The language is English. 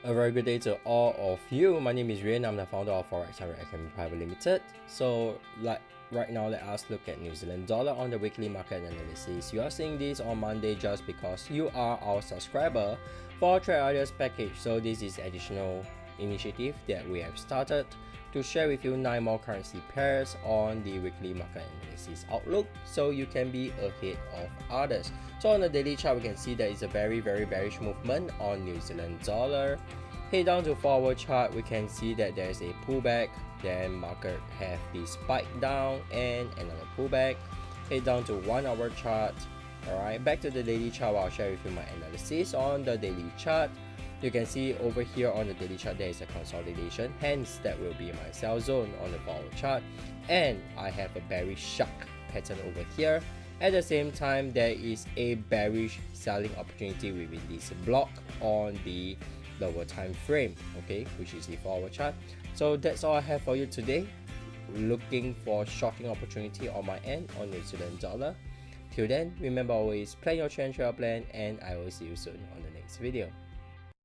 A very good day to all of you. My name is Rian. I'm the founder of Forex Academy Private Limited. So right now, let us look at New Zealand dollar on the weekly market analysis. You are seeing this on Monday just because you are our subscriber for Trade Ideas package. So this is additional initiative that we have started to share with you 9 more currency pairs on the weekly market analysis outlook, so you can be ahead of others. So on the daily chart, we can see that it's a very bearish movement on New Zealand dollar. Head down to forward chart, we can see that there is a pullback, then market have the spike down and another pullback. Head down to 1 hour chart. Alright, back to the daily chart. I'll share with you my analysis on the daily chart. You can see over here on the daily chart there is a consolidation, hence that will be my sell zone on the forward chart, and I have a bearish shark pattern over here. At the same time, there is a bearish selling opportunity within this block on the lower time frame, okay, which is the forward chart. So that's all I have for you today. Looking for shorting opportunity on my end on New Zealand dollar. Till then, remember always plan your trend, trail plan, and I will see you soon on the next video.